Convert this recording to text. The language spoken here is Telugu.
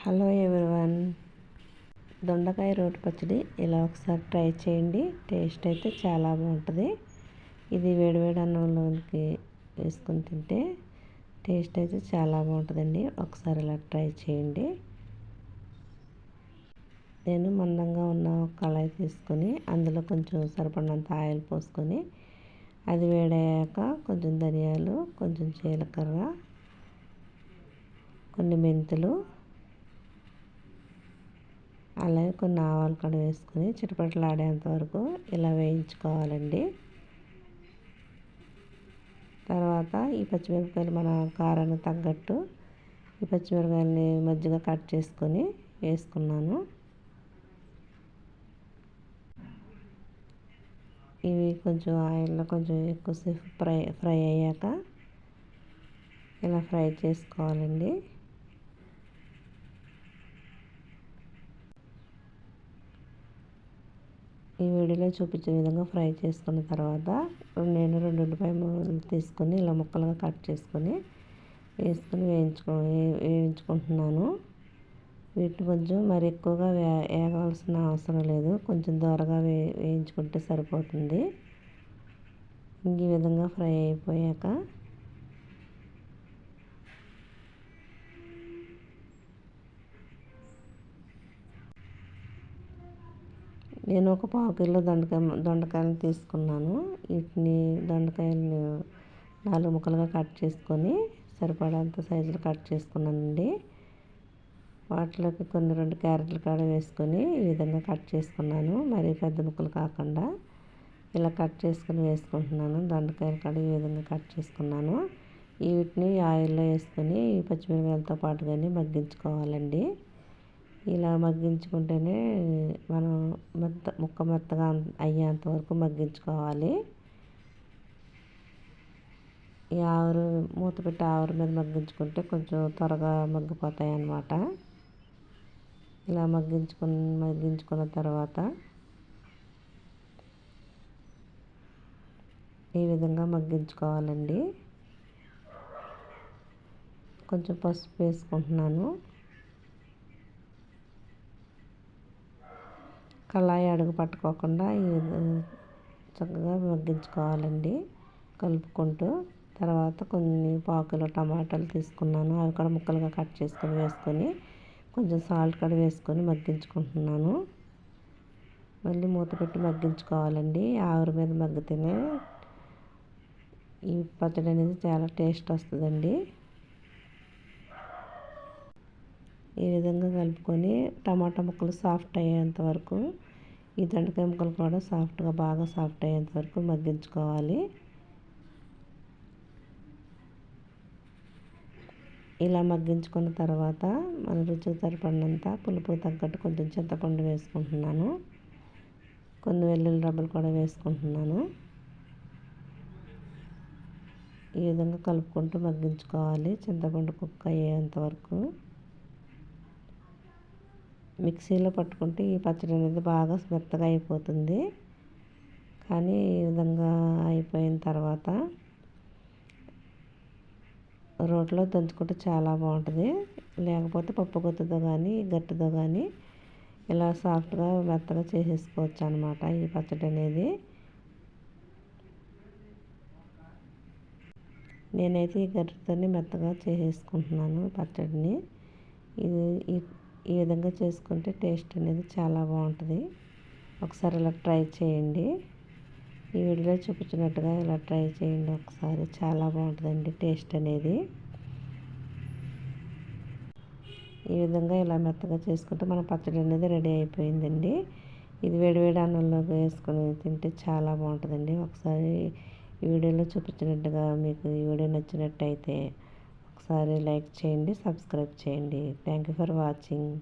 హలో ఎవ్రీవన్, దొండకాయ రోటి పచ్చడి ఇలా ఒకసారి ట్రై చేయండి. టేస్ట్ అయితే చాలా బాగుంటుంది. ఇది వేడివేడి అన్నంలోకి వేసుకొని తింటే టేస్ట్ అయితే చాలా బాగుంటుందండి. ఒకసారి ఇలా ట్రై చేయండి. నేను మందంగా ఉన్న కళాయి తీసుకొని అందులో కొంచెం సరిపడినంత ఆయిల్ పోసుకొని అది వేడయ్యాక కొంచెం ధనియాలు, కొంచెం జీలకర్ర, కొన్ని మెంతులు, అలాగే కొన్ని ఆవాలు కూడా వేసుకొని చిటపటలాడేంత వరకు ఇలా వేయించుకోవాలండి. తర్వాత ఈ పచ్చిమిరపకాయలు మన కారానికి తగ్గట్టు ఈ పచ్చిమిరపకాయలని మధ్యగా కట్ చేసుకొని వేసుకున్నాను. ఇవి కొంచెం ఆయిల్లో కొంచెం ఎక్కువసేపు ఫ్రై అయ్యాక ఇలా ఫ్రై చేసుకోవాలండి. ఈ వీడియోలో చూపించిన విధంగా ఫ్రై చేసుకున్న తర్వాత నేను 2 ఉల్లిపాయ ముక్కలు తీసుకొని ఇలా ముక్కలుగా కట్ చేసుకొని వేసుకొని వేయించుకుంటున్నాను. వీటిని కొంచెం మరి ఎక్కువగా వేగవలసిన అవసరం లేదు, కొంచెం దోరగా వేయించుకుంటే సరిపోతుంది. ఈ విధంగా ఫ్రై అయిపోయాక నేను ఒక పావు కిలో దొండకాయలు తీసుకున్నాను. వీటిని దొండకాయలు 4 ముక్కలుగా కట్ చేసుకొని సరిపడంత సైజులో కట్ చేసుకున్నానండి. వాటిలోకి కొన్ని 2 క్యారెట్లు కూడా వేసుకొని ఈ విధంగా కట్ చేసుకున్నాను. మరి పెద్ద ముక్కలు కాకుండా ఇలా కట్ చేసుకొని వేసుకుంటున్నాను. దొండకాయలు కూడా ఈ విధంగా కట్ చేసుకున్నాను. వీటిని ఆయిల్లో వేసుకొని పచ్చిమిరపకాయలతో పాటుగానే మగ్గించుకోవాలండి. ఇలా మగ్గించుకుంటేనే మనం ముక్క మెత్తగా అయ్యేంత వరకు మగ్గించుకోవాలి. ఈ మూత పెట్టి ఆవిరి మీద మగ్గించుకుంటే కొంచెం త్వరగా మగ్గిపోతాయి అన్నమాట. ఇలా మగ్గించుకున్న తర్వాత ఈ విధంగా మగ్గించుకోవాలండి. కొంచెం పసుపు వేసుకుంటున్నాను. కళాయి అడుగు పట్టుకోకుండా చక్కగా మగ్గించుకోవాలండి కలుపుకుంటూ. తర్వాత కొన్ని పావు కిలో టమాటాలు తీసుకున్నాను. అవి కూడా ముక్కలుగా కట్ చేసుకొని వేసుకొని కొంచెం సాల్ట్ కూడా వేసుకొని మగ్గించుకుంటున్నాను. మళ్ళీ మూత పెట్టి మగ్గించుకోవాలండి. ఆవిరి మీద మగ్గితేనే ఈ పచ్చడి అనేది చాలా టేస్ట్ వస్తుందండి. ఈ విధంగా కలుపుకొని టమాటా ముక్కలు సాఫ్ట్ అయ్యేంత వరకు, ఈ దొండకాయ ముక్కలు కూడా బాగా సాఫ్ట్ అయ్యేంత వరకు మగ్గించుకోవాలి. ఇలా మగ్గించుకున్న తర్వాత మన రుచికి సరిపడినంత పులుపు తగ్గట్టు కొంచెం చింతపండు వేసుకుంటున్నాను. కొన్ని వెల్లుల్లి రబ్బలు కూడా వేసుకుంటున్నాను. ఈ విధంగా కలుపుకుంటూ మగ్గించుకోవాలి చింతపండు కుక్ అయ్యేంత వరకు. మిక్సీలో పట్టుకుంటే ఈ పచ్చడి అనేది బాగా మెత్తగా అయిపోతుంది. కానీ ఈ విధంగా అయిపోయిన తర్వాత రోట్లో దంచుకుంటే చాలా బాగుంటుంది. లేకపోతే పప్పు గుత్తితో కానీ గట్టితో కానీ ఇలా సాఫ్ట్గా మెత్తగా చేసేసుకోవచ్చు అన్నమాట ఈ పచ్చడి అనేది. నేనైతే ఈ గట్టితోనే మెత్తగా చేసేసుకుంటున్నాను పచ్చడిని. ఈ విధంగా చేసుకుంటే టేస్ట్ అనేది చాలా బాగుంటుంది. ఒకసారి ఇలా ట్రై చేయండి. ఈ వీడియోలో చూపించినట్టుగా ఇలా ట్రై చేయండి ఒకసారి. చాలా బాగుంటుందండి టేస్ట్ అనేది. ఈ విధంగా ఇలా మెత్తగా చేసుకుంటే మన పచ్చడి అనేది రెడీ అయిపోయిందండి. ఇది వేడివేడి అన్నంలోకి వేసుకొని తింటే చాలా బాగుంటుందండి. ఒకసారి ఈ వీడియోలో చూపించినట్టుగా మీకు ఈ వీడియో నచ్చినట్టయితే ఒకసారి లైక్ చేయండి, సబ్స్క్రైబ్ చేయండి. Thank you for watching.